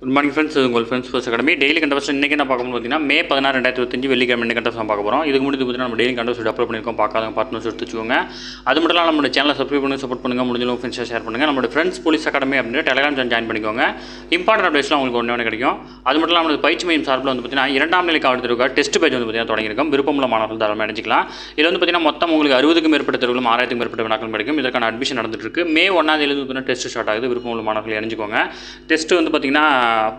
Good morning friends, உங்கள் friends first academy daily கண்டவர்ஸ். இன்றைக்கி என்ன பார்க்கணும் பார்த்தீங்கன்னா மே 16, 2025 வெள்ளிக்கிழமை என்ன கண்டவர்ஸ் பார்க்க போகிறோம். இதுக்கு முன்னாடி பார்த்தீங்கன்னா நம்ம டெய்லி கண்டவர்ஸ் அப்லோட் பண்ணியிருக்கோம். பார்க்காதவங்க பார்ட்னர்ஸ் எடுத்து வச்சுக்கோங்க. அது மட்டும் இல்லாமல் நம்ம சேனலை சப்ஸ்கிரைப் பண்ணி சப்போர்ட் பண்ணுங்கள். முடிஞ்சளவு ஃப்ரெண்ட்ஸாக ஷேர் பண்ணுங்கள். நம்மளோட ஃப்ரெண்ட்ஸ் போலீஸ் அகாடமி அப்படின்னு டெலிகிராம் சேனல் ஜாயின் பண்ணிக்கோங்க. இம்பார்ட்டன்ட் அப்டேட்ஸ்லாம் உங்களுக்கு ஒன்று கிடைக்கும். அது மட்டும் இல்லாமல் நம்ம பயிற்சி மையம் சார்பில் வந்து பார்த்தீங்கன்னா 2ஆம் நிலை காவல் தேர்வுக்காக டெஸ்ட் பேஜ் வந்து பார்த்தீங்கன்னா தொடங்கியிருக்கோம். விருப்பமுள்ள மாணவர்கள் தாராளமாக அடைஞ்சிக்கலாம். இதில் வந்து பார்த்தீங்கன்னா மொத்தம் உங்களுக்கு 60க்கும் மேற்பட்ட தேர்வுகளும் 6000க்கும் மேற்பட்ட வினாக்களும் கிடைக்கும். இதற்கான அட்மிஷன் நடந்துட்டு இருக்கு. மே 1ஆம் தேதி வந்து பார்த்தீங்கன்னா டெஸ்ட் ஸ்டார்ட் ஆகுது. விருப்பமுள்ள மாணவர்கள் அணிஞ்சிக்கோங்க. டெஸ்ட் வந்து பார்த்தீங்கன்னா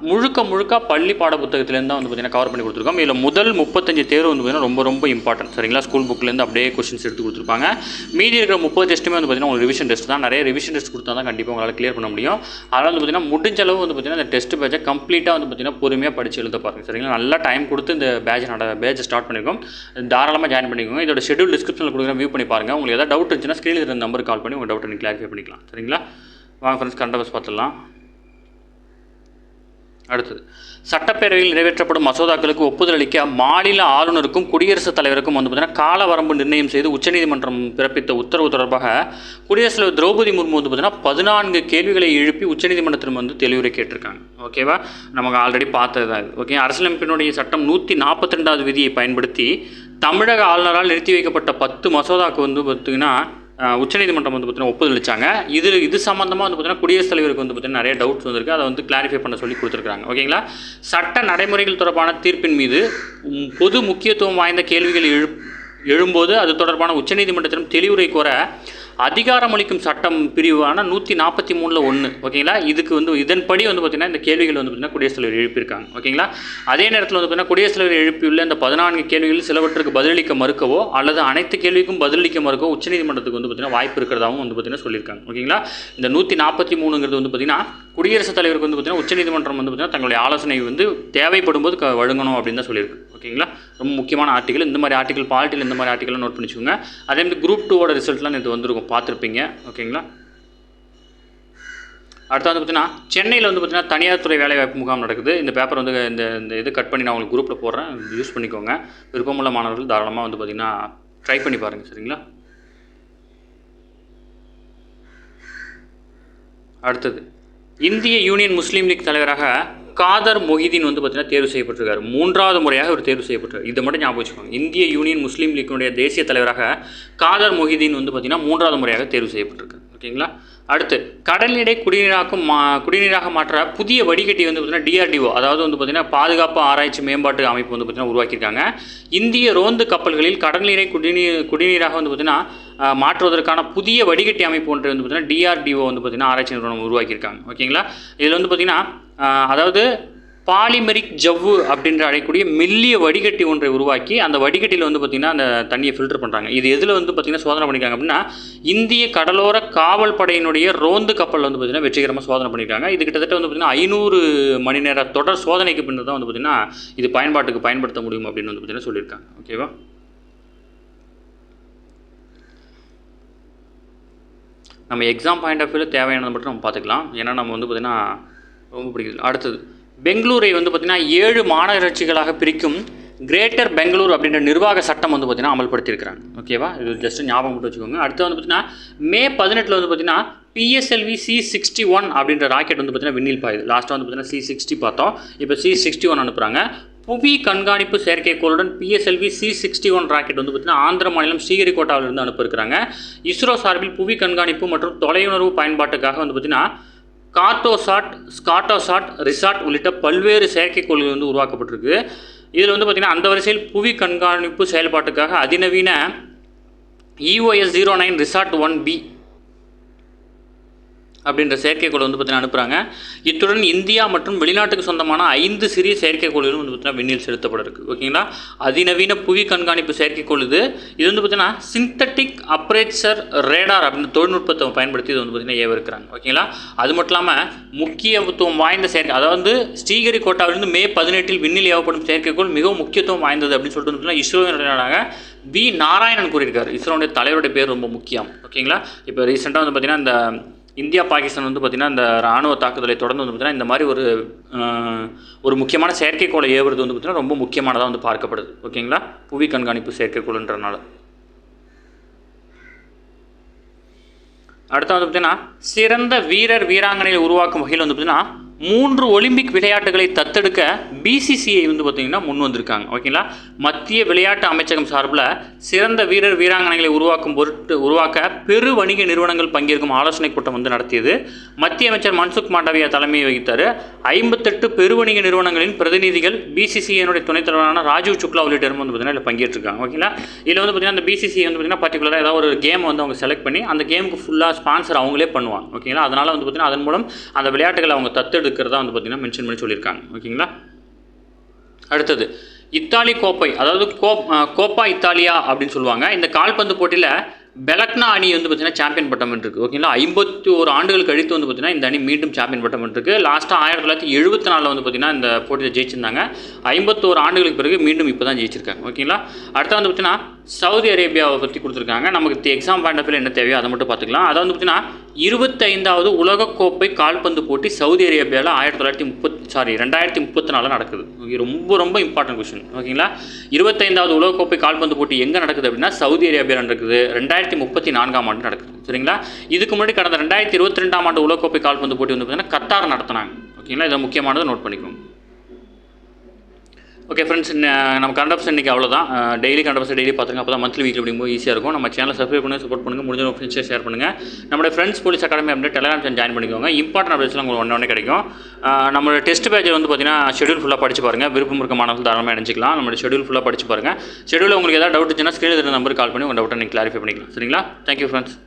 முழுக்க பள்ளி பாட புத்தகத்திலேருந்து தான் வந்து பார்த்தீங்கன்னா கவர் பண்ணி கொடுத்துருக்கோம். இதில் முதல் 35 தேர்வு வந்து பார்த்தீங்கன்னா ரொம்ப இம்பார்ட்டன்ட். சரிங்களா? ஸ்கூல் புக்லேருந்து அப்படியே கொஸ்டின்ஸ் எடுத்து கொடுத்துருப்பாங்க. மீதி இருக்கிற 30 டெஸ்ட்டுமே வந்து பார்த்தீங்கன்னா உங்களுக்கு ரிவிஷன் டெஸ்ட் தான். நிறைய ரிவிஷன் டெஸ்ட் கொடுத்தா தான் கண்டிப்பாக உங்களால் கிளியர் பண்ண முடியும். அதனால் வந்து பார்த்தீங்கன்னா முடிஞ்ச அளவு வந்து பார்த்தீங்கன்னா இந்த டெஸ்ட் பேட்சை கம்ப்ளீட்டாக வந்து பார்த்தீங்கன்னா பொறுமையாக படித்து எழுத பாருங்க. சரிங்களா? நல்லா டைம் கொடுத்து இந்த பேட்சை ஸ்டார்ட் பண்ணியிருக்கோம். தாராளமாக ஜாயின் பண்ணிக்கோங்க. இதோட ஷெட்யூல் டிஸ்கிரிப்ஷனில் கொடுக்குறேன், வியூ பண்ணி பாருங்கள். உங்களுக்கு ஏதாவது டவுட் இருந்துச்சுன்னா ஸ்க்ரீனில் இருந்த நம்பருக்கு கால் பண்ணி உங்கள் டவுட்டை நீங்கள் கிளாரிஃபை பண்ணிக்கலாம். சரிங்களா? வாங்க ஃப்ரெண்ட்ஸ், கரண்ட் அஃபேர்ஸ் பார்த்துடலாம். அடுத்தது, சட்டப்பேரவையில் நிறைவேற்றப்படும் மசோதாக்களுக்கு ஒப்புதல் அளிக்க மாநில ஆளுநருக்கும் குடியரசுத் தலைவருக்கும் வந்து பார்த்தீங்கன்னா கால வரம்பு நிர்ணயம் செய்து உச்சநீதிமன்றம் பிறப்பித்த உத்தரவு தொடர்பாக குடியரசுத் தலைவர் திரௌபதி முர்மு வந்து பார்த்தீங்கன்னா 14 கேள்விகளை எழுப்பி உச்சநீதிமன்றத்திலும் வந்து தெளிவுரை கேட்டிருக்காங்க. ஓகேவா? நமக்கு ஆல்ரெடி பார்த்தது தான் இது. ஓகே, அரசியலமைப்பினுடைய சட்டம் 142வது விதியை பயன்படுத்தி தமிழக ஆளுநரால் நிறுத்தி வைக்கப்பட்ட 10 மசோதாவுக்கு வந்து பார்த்திங்கன்னா உச்சநீதிமன்றம் வந்து பார்த்தீங்கன்னா ஒப்புதல் அளித்தாங்க. இது சம்மந்தமாக வந்து பார்த்தீங்கன்னா குடியரசுத் தலைவருக்கு வந்து பார்த்தீங்கன்னா நிறைய டவுட்ஸ் வந்திருக்கு. அதை வந்து கிளாரிஃபை பண்ண சொல்லி கொடுத்துருக்காங்க. ஓகேங்களா? சட்ட நடைமுறைகள் தொடர்பான தீர்ப்பின் மீது பொது முக்கியத்துவம் வாய்ந்த கேள்விகள் எழும்போது அது தொடர்பான உச்சநீதிமன்றத்திடம் தெளிவுரை கோர அதிகாரமளிக்கும் சட்டம் பிரிவான 143ல் 1. ஓகேங்களா? இதுக்கு வந்து இதன்படி வந்து பார்த்திங்கன்னா இந்த கேள்விகள் வந்து பார்த்திங்கன்னா குடியரசுத் தலைவர் எழுப்பியிருக்காங்க. ஓகேங்களா? அதே நேரத்தில் வந்து பார்த்திங்கன்னா குடியரசுத் தலைவர் எழுப்பியுள்ள இந்த 14 கேள்விகளில் சிலவற்றுக்கு பதிலளிக்க மறுக்கவோ அல்லது அனைத்து கேள்விக்கும் பதிலளிக்க மறுக்கவோ உச்சநீதிமன்றத்துக்கு வந்து பார்த்திங்கன்னா வாய்ப்பு இருக்கிறதாகவும் வந்து பார்த்திங்கன்னா சொல்லியிருக்காங்க. ஓகேங்களா? இந்த 143ங்கிறது வந்து பார்த்திங்கன்னா குடியரசுத் தலைவருக்கு வந்து பார்த்திங்கன்னா உச்சநீதிமன்றம் வந்து பார்த்திங்கன்னா தங்களுடைய ஆலோசனை வந்து தேவைப்படும் போது வழங்கணும் அப்படின்னு தான் சொல்லியிருக்கு. ஓகேங்களா? ரொம்ப முக்கியமான ஆர்டிகல். இந்த மாதிரி ஆர்டிகல் பாலிட்டியில் இந்த மாதிரி ஆர்டிகல்லாம் நோட் பண்ணிச்சுக்கோங்க. அதே மாதிரி குரூப் 2ஓட ரிசல்ட்லாம் இது வந்திருக்கும், பார்த்துருப்பீங்க. ஓகேங்களா? அடுத்து வந்து பார்த்தீங்கன்னா சென்னையில் வந்து பார்த்தீங்கன்னா தனியார் துறை வேலைவாய்ப்பு முகாம் நடக்குது. இந்த பேப்பர் வந்து இந்த இது கட் பண்ணி நான் உங்களுக்கு குரூப்பில் போடுறேன், யூஸ் பண்ணிக்கோங்க. விருப்பமுள்ள மாணவர்கள் தாராளமாக வந்து பார்த்தீங்கன்னா ட்ரை பண்ணி பாருங்கள். சரிங்களா? அடுத்தது, இந்திய யூனியன் முஸ்லீம் லீக் தலைவராக காதர் மொஹிதீன் வந்து பார்த்தீங்கன்னா தேர்வு செய்யப்பட்டிருக்காரு. 3வது முறையாக அவர் தேர்வு செய்யப்பட்டார். இதை மட்டும் ஞாபகம் வச்சுக்கோங்க. இந்திய யூனியன் முஸ்லீம் லீக்கினுடைய தேசிய தலைவராக காதர் மொஹிதீன் வந்து பார்த்தீங்கன்னா 3வது முறையாக தேர்வு செய்யப்பட்டிருக்காரு. ஓகேங்களா? அடுத்து, கடல்நீரை குடிநீராக மாற்ற புதிய வடிகட்டி வந்து பார்த்தீங்கன்னா டிஆர்டிஓ, அதாவது வந்து பார்த்தீங்கன்னா பாதுகாப்பு ஆராய்ச்சி மேம்பாட்டு அமைப்பு வந்து பார்த்தீங்கன்னா உருவாக்கியிருக்காங்க. இந்திய ரோந்து கப்பல்களில் கடல்நீரை குடிநீராக வந்து பார்த்தீங்கன்னா மாற்றுவதற்கான புதிய வடிகட்டி அமைப்பு ஒன்று வந்து பார்த்தீங்கன்னா டிஆர்டிஓ வந்து பார்த்தீங்கன்னா ஆராய்ச்சி நிறுவனம் உருவாக்கியிருக்காங்க. ஓகேங்களா? இதில் வந்து பார்த்தீங்கன்னா அதாவது பாலிமெரிக் ஜவ்வு அப்படின்ற அழைக்கக்கூடிய மெல்லிய வடிகட்டி ஒன்றை உருவாக்கி அந்த வடிகட்டியில் வந்து பார்த்திங்கன்னா அந்த தண்ணியை ஃபில்டர் பண்ணுறாங்க. இது எதில் வந்து பார்த்திங்கன்னா சோதனை பண்ணியிருக்காங்க அப்படின்னா இந்திய கடலோர காவல் படையினுடைய ரோந்து கப்பல் வந்து பார்த்திங்கன்னா வெற்றிகரமாக சோதனை பண்ணியிருக்காங்க. இது கிட்டத்தட்ட வந்து பார்த்திங்கன்னா 500 மணி நேர தொடர் சோதனைக்கு பின்னர் தான் வந்து பார்த்திங்கன்னா இது பயன்படுத்த முடியும் அப்படின்னு வந்து பார்த்திங்கன்னா சொல்லியிருக்காங்க. ஓகேவா? நம்ம எக்ஸாம் பாயிண்ட் ஆஃப் வியூவில் தேவையானது மட்டும் நம்ம பார்த்துக்கலாம். ஏன்னா நம்ம வந்து பார்த்திங்கன்னா ரொம்ப பிடிக்குது. அடுத்தது, பெங்களூரை வந்து பார்த்திங்கன்னா 7 மாநகராட்சிகளாக பிரிக்கும் கிரேட்டர் பெங்களூர் அப்படின்ற நிர்வாக சட்டம் வந்து பார்த்திங்கன்னா அமல்படுத்தியிருக்கிறாங்க. ஓகேவா? இது ஜஸ்ட் ஞாபகம் மட்டும் வச்சுக்கோங்க. அடுத்து வந்து பார்த்திங்கன்னா மே 18 வந்து பார்த்திங்கன்னா PSLV C61 அப்படின்ற ராக்கெட் வந்து பார்த்திங்கன்னா விண்ணில் பாயுது. லாஸ்ட்டாக வந்து பார்த்திங்கன்னா C60 பார்த்தோம், இப்போ C61 அனுப்புகிறாங்க. புவி கண்காணிப்பு செயற்கைக்கோளுடன் PSLV C61 ராக்கெட் வந்து பார்த்திங்கன்னா ஆந்திர மாநிலம் ஸ்ரீஹரிகோட்டாவிலிருந்து அனுப்பியிருக்கிறாங்க. இஸ்ரோ சார்பில் புவி கண்காணிப்பு மற்றும் தொலையுணர்வு பயன்பாட்டுக்காக வந்து பார்த்திங்கன்னா ஸ்காட்டோசாட், ரிசார்ட் உள்ளிட்ட பல்வேறு செயற்கைக்கோள்கள் வந்து உருவாக்கப்பட்டிருக்கு. இதில் வந்து பார்த்திங்கன்னா அந்த வரிசையில் புவி கண்காணிப்பு செயல்பாட்டுக்காக அதிநவீன EOS-09 ரிசார்ட் 1B அப்படின்ற செயற்கைக்கோள் வந்து பார்த்திங்கன்னா அனுப்புகிறாங்க. இத்துடன் இந்தியா மற்றும் வெளிநாட்டுக்கு சொந்தமான 5 சிறிய செயற்கைக்கோள்களும் வந்து பார்த்திங்கன்னா விண்ணில் செலுத்தப்பட இருக்குது. ஓகேங்களா? அதிநவீன புவி கண்காணிப்பு செயற்கைக்கோள் இது வந்து பார்த்திங்கன்னா சிந்தட்டிக் அப்ரேச்சர் ரேடார் அப்படின்ற தொழில்நுட்பத்தை பயன்படுத்தி இது வந்து பார்த்திங்கன்னா ஏவிருக்கிறாங்க. ஓகேங்களா? அது மட்டும் இல்லாமல் முக்கியத்துவம் வாய்ந்த அதாவது ஸ்ரீஹரிகோட்டாவிலிருந்து மே 18 விண்ணில் ஏவப்படும் செயற்கைக்கோள் மிகவும் முக்கியத்துவம் வாய்ந்தது அப்படின்னு சொல்லிட்டு வந்து இஸ்ரோவினராக வி நாராயணன் கூறியிருக்காரு. இஸ்ரோனுடைய தலைவருடைய பேர் ரொம்ப முக்கியம். ஓகேங்களா? இப்போ ரீசெண்டாக வந்து பார்த்திங்கன்னா இந்த இந்தியா பாகிஸ்தான் வந்து பார்த்திங்கன்னா இந்த இராணுவ தாக்குதலை தொடர்ந்து வந்து பார்த்திங்கன்னா இந்த மாதிரி ஒரு முக்கியமான செயற்கைக்கோளை ஏவுறது வந்து பார்த்திங்கன்னா ரொம்ப முக்கியமானதாக வந்து பார்க்கப்படுது. ஓகேங்களா? புவி கண்காணிப்பு செயற்கைக்கோள்ன்றனால. அடுத்து வந்து பார்த்திங்கன்னா சிறந்த வீரர் வீராங்கனையை உருவாக்கும் வகையில் வந்து பார்த்திங்கன்னா 3 ஒலிம்பிக் விளையாட்டுகளை தத்தெடுக்க பிசிசிஐ வந்து பார்த்திங்கன்னா முன் வந்திருக்காங்க. ஓகேங்களா, மத்திய விளையாட்டு அமைச்சகம் சார்பில் சிறந்த வீரர் வீராங்கனைகளை உருவாக்க பெரு வணிக நிறுவனங்கள் பங்கேற்கும் ஆலோசனை கூட்டம் வந்து நடத்தியது. மத்திய அமைச்சர் மன்சுக் மாண்டவியா தலைமையை வகித்தார். 58 பெருவணிக நிறுவனங்களின் பிரதிநிதிகள், பிசிசிஐனுடைய துணைத் தலைவரான ராஜீவ் சுக்லா உள்ளிட்டவரும் வந்து பார்த்திங்கன்னா இதில் பங்கேற்றிருக்காங்க. ஓகேங்களா, இதில் வந்து பார்த்திங்கன்னா அந்த பிசிசிஐ வந்து பார்த்திங்கன்னா பர்டிகுலராக ஏதாவது ஒரு கேம் வந்து அவங்க செலக்ட் பண்ணி அந்த கேமுக்கு ஃபுல்லாக ஸ்பான்சர் அவங்களே பண்ணுவாங்க. ஓகேங்களா, அதனால் வந்து பார்த்திங்கன்னா அதன் மூலம் அந்த விளையாட்டுகளை அவங்க தத்தெடுக்கிறதா வந்து பார்த்திங்கன்னா மென்ஷன் பண்ணி சொல்லியிருக்காங்க. ஓகேங்களா, அடுத்தது இத்தாலி கோப்பை, அதாவது கோப்பா இத்தாலியா அப்படின்னு சொல்லுவாங்க. இந்த கால்பந்து போட்டியில் பெலக்னா அணி வந்து பார்த்திங்கன்னா சாம்பியன் பட்டம் இருக்குது. ஓகேங்களா, 51 ஆண்டுகள் கழித்து வந்து பார்த்திங்கன்னா இந்த அணி மீண்டும் சாம்பியன் பட்டம் இருக்குது. லாஸ்ட்டாக 1974 வந்து பார்த்திங்கன்னா இந்த போட்டியில் ஜெயிச்சிருந்தாங்க. 51 ஆண்டுகளுக்கு பிறகு மீண்டும் இப்போ தான் ஜெயிச்சிருக்காங்க. ஓகேங்களா, அடுத்து வந்து பார்த்திங்கன்னா சவுதி அரேபியாவை பற்றி கொடுத்துருக்காங்க. நமக்கு எக்ஸாம் பாயிண்ட் ஆஃப் வியூ என்ன தேவையோ அதை மட்டும் பார்த்துக்கலாம். அதை வந்து பார்த்திங்கன்னா 25வது உலகக்கோப்பை கால்பந்து போட்டி சவுதி அரேபியாவில் 2034 நடக்குது. ரொம்ப ரொம்ப இம்பார்ட்டன்ட் கொஸ்டின். ஓகேங்களா, 25வது உலகக்கோப்பை கால்பந்து போட்டி எங்கே நடக்குது அப்படின்னா சவுதி அரேபியாவில் நடக்குது. 2034 ஆண்டு நடக்குது. சரிங்களா, இதுக்கு முன்னாடி கடந்த 2022 ஆண்டு உலகக்கோப்பை கால்பந்து போட்டி வந்து பார்த்திங்கன்னா கத்தார் நடத்தினாங்க. ஓகேங்களா, இதை முக்கியமானதை நோட் பண்ணிக்கோங்க. ஓகே ஃப்ரெண்ட்ஸ், நம்ம கரண்ட் அஃபேர்ஸ் இன்றைக்கி அவ்வளோதான். டெய்லி கரண்ட் அஃபேர்ஸ் டெய்லி பார்த்துங்க, அப்போ தான் மந்த்லி வீக்லி அப்படிங்கும்போது ஈஸியாக இருக்கும். நம்ம சேனலை சப்ஸ்கிரைப் பண்ணுங்கள், சப்போர்ட் பண்ணுங்கள், முடிஞ்ச ஃப்ரெண்ட்ஸை ஷேர் பண்ணுங்கள். நம்மளோட ஃப்ரெண்ட்ஸ் போலீஸ் அகாடமி அப்படின்ற டெலிகிராம் சேனல் ஜாயின் பண்ணிக்கோங்க. இம்பார்ட்டன்ட் அப்டேட்ஸ்லாம் உங்களுக்கு ஒன்றே கிடைக்கும். நம்மளோட டெஸ்ட் பேஜ் வந்து பார்த்திங்கன்னா ஷெடியூல் ஃபுல்லாக படிச்சு பாருங்கள். விருப்பம் இருக்க மாணவர்கள் தாராளமாக இணைச்சிக்கலாம். நம்மளோட ஷெடியூல் ஃபுல்லாக படிச்சு பாருங்கள். ஷெடியூலில் உங்களுக்கு ஏதாவது டவுட் இருந்துச்சுன்னா ஸ்க்ரீனில் இருக்கிற நம்பருக்கு கால் பண்ணி உங்கள் டவுட்டை நீங்கள் கிளாரிஃபை பண்ணிக்கலாம். சரிங்களா, தேங்க்யூ ஃப்ரெண்ட்ஸ்.